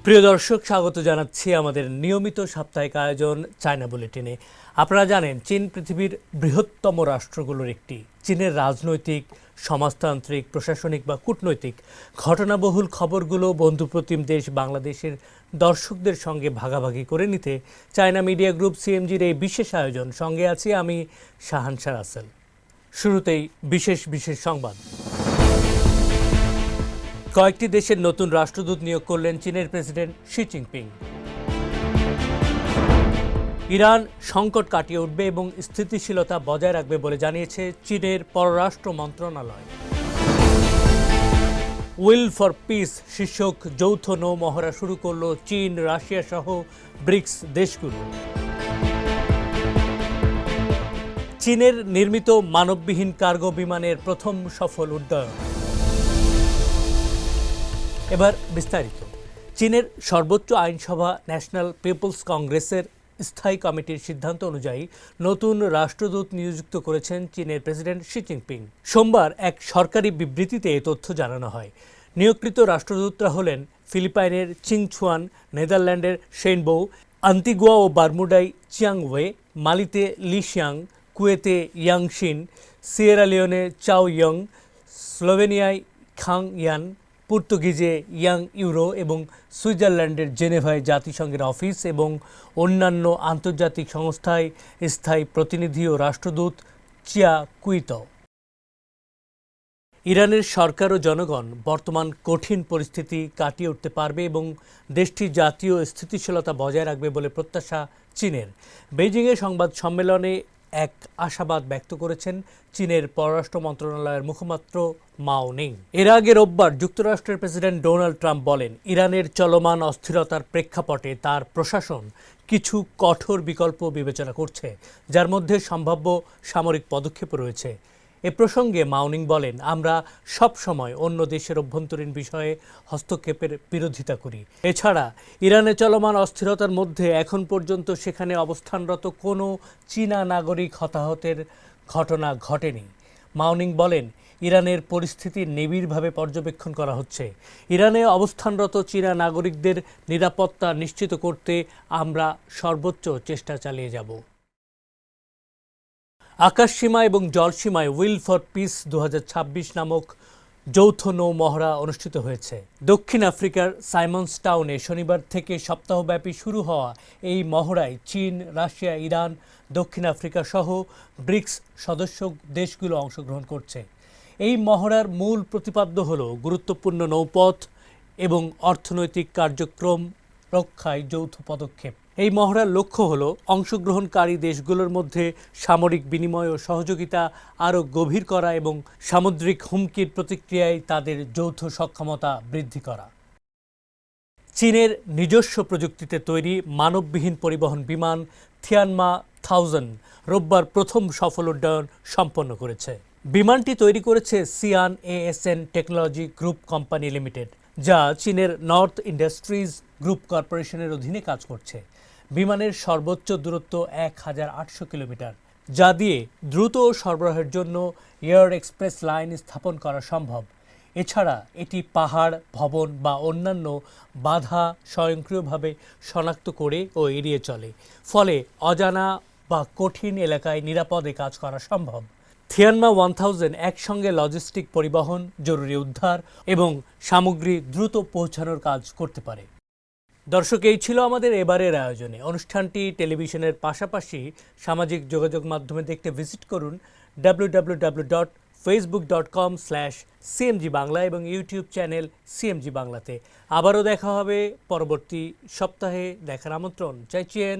প্রিয় দর্শক, স্বাগত জানাচ্ছি আমাদের নিয়মিত সাপ্তাহিক আয়োজন চায়না বুলেটিনে। আপনারা জানেন, চীন পৃথিবীর বৃহত্তম রাষ্ট্রগুলোর একটি। চীনের রাজনৈতিক, সমাজতান্ত্রিক, প্রশাসনিক বা কূটনৈতিক ঘটনাবহুল খবরগুলো বন্ধুপ্রতিম দেশ বাংলাদেশের দর্শকদের সঙ্গে ভাগাভাগি করে নিতে চায়না মিডিয়া গ্রুপ সিএমজির এই বিশেষ আয়োজন। সঙ্গে আছি আমি শাহানশা রাসেল। শুরুতেই বিশেষ সংবাদ। কয়েকটি দেশের নতুন রাষ্ট্রদূত নিয়োগ করলেন চীনের প্রেসিডেন্ট শি জিনপিং। ইরান সংকট কাটিয়ে উঠবে এবং স্থিতিশীলতা বজায় রাখবে বলে জানিয়েছে চীনের পররাষ্ট্র মন্ত্রণালয়। উইল ফর পিস শীর্ষক যৌথ নৌ মহড়া শুরু করল চীন, রাশিয়া সহ ব্রিক্স দেশগুলো। চীনের নির্মিত মানববিহীন কার্গো বিমানের প্রথম সফল উড্ডয়ন। এবার বিস্তারিত। চীনের সর্বোচ্চ আইনসভা ন্যাশনাল পিপলস কংগ্রেসের স্থায়ী কমিটির সিদ্ধান্ত অনুযায়ী নতুন রাষ্ট্রদূত নিযুক্ত করেছেন চীনের প্রেসিডেন্ট শি জিনপিং। সোমবার এক সরকারি বিবৃতিতে এ তথ্য জানানো হয়। নিয়োগকৃত রাষ্ট্রদূতরা হলেন ফিলিপাইনের চিংছুয়ান, নেদারল্যান্ডের শেনবৌ, আন্তিগুয়া ও বারমুডায় চিয়াংওয়ে, মালিতে লি শিয়াং, কুয়েতে ইয়াংশিন, সিয়েরা লিওনে চাও ইয়ং, স্লোভেনিয়ায় খাং ইয়ান, পর্তুগিজে ইয়াং ইউরো এবং সুইজারল্যান্ডের জেনেভায় জাতিসংঘের অফিস এবং অন্যান্য আন্তর্জাতিক সংস্থায় স্থায়ী প্রতিনিধি ও রাষ্ট্রদূত চিয়া কুইত। ইরানের সরকার ও জনগণ বর্তমান কঠিন পরিস্থিতি কাটিয়ে উঠতে পারবে এবং দেশটি জাতীয় স্থিতিশীলতা বজায় রাখবে বলে প্রত্যাশা চীনের। বেইজিংয়ে সংবাদ সম্মেলনে এক আশাবাদ ব্যক্ত করেছেন চীনের পররাষ্ট্র মন্ত্রণালয়ের মুখপাত্র মাও নিং। এর আগে রোববার যুক্তরাষ্ট্রের প্রেসিডেন্ট ডোনাল্ড ট্রাম্প বলেন, ইরানের চলমান অস্থিরতার প্রেক্ষাপটে তার প্রশাসন কিছু কঠোর বিকল্প বিবেচনা করছে, যার মধ্যে সম্ভাব্য সামরিক পদক্ষেপ রয়েছে। এ প্রসঙ্গে মাও নিং বলেন, আমরা সব সময় অন্য দেশের অভ্যন্তরীণ বিষয়ে হস্তক্ষেপের বিরোধিতা করি। এছাড়া ইরানে চলমান অস্থিরতার মধ্যে এখন পর্যন্ত সেখানে অবস্থানরত কোনো চীনা নাগরিক হতাহতের ঘটনা ঘটেনি। মাও নিং বলেন, ইরানের পরিস্থিতি নিবিড়ভাবে পর্যবেক্ষণ করা হচ্ছে। ইরানে অবস্থানরত চীনা নাগরিকদের নিরাপত্তা নিশ্চিত করতে আমরা সর্বোচ্চ চেষ্টা চালিয়ে যাব। আকাশসীমা এবং জলসীমায় উইল ফর পিস 2026 নামক যৌথ নৌ মহড়া অনুষ্ঠিত হয়েছে। দক্ষিণ আফ্রিকার সাইমন্স টাউনে শনিবার থেকে সপ্তাহব্যাপী শুরু হওয়া এই মহড়ায় চীন, রাশিয়া, ইরান, দক্ষিণ আফ্রিকা সহ ব্রিক্স সদস্য দেশগুলো অংশগ্রহণ করছে। এই মহড়ার মূল প্রতিপাদ্য হল গুরুত্বপূর্ণ নৌপথ এবং অর্থনৈতিক কার্যক্রম রক্ষায় যৌথ পদক্ষেপ। এই মহড়ার লক্ষ্য হল অংশগ্রহণকারী দেশগুলোর মধ্যে সামরিক বিনিময় ও সহযোগিতা আরও গভীর করা এবং সামুদ্রিক হুমকির প্রতিক্রিয়ায় তাদের যৌথ সক্ষমতা বৃদ্ধি করা। চীনের নিজস্ব প্রযুক্তিতে তৈরি মানববিহীন পরিবহন বিমান থিয়ানমা 1000 রোববার প্রথম সফল উড্ডয়ন সম্পন্ন করেছে। বিমানটি তৈরি করেছে Xi'an ASN technology group company limited, যা চীনের নর্থ ইন্ডাস্ট্রিজ গ্রুপ কর্পোরেশনের অধীনে কাজ করছে। বিমানের সর্বোচ্চ দূরত্ব 1800 কিলোমিটার, যা দিয়ে দ্রুত সরবরাহের জন্য এয়ার এক্সপ্রেস লাইন স্থাপন করা সম্ভব। এছাড়া এটি পাহাড়, ভবন বা অন্যান্য বাধা স্বয়ংক্রিয়ভাবে শনাক্ত করে ও এড়িয়ে চলে, ফলে অজানা বা কঠিন এলাকায় নিরাপদে কাজ করা সম্ভব। থিয়ানমা 1000 একসঙ্গে লজিস্টিক পরিবহন, জরুরি উদ্ধার এবং সামগ্রী দ্রুত পৌঁছানোর কাজ করতে পারে। দর্শক, এই ছিল আমাদের এবারের আয়োজনে। অনুষ্ঠানটি টেলিভিশনের পাশাপাশি সামাজিক যোগাযোগ মাধ্যমে দেখতে ভিজিট করুন www.facebook.com/cmg বাংলা এবং ইউটিউব চ্যানেল সিএমজি বাংলাতে। আবারও দেখা হবে পরবর্তী সপ্তাহে। দেখার আমন্ত্রণ চাইছেন।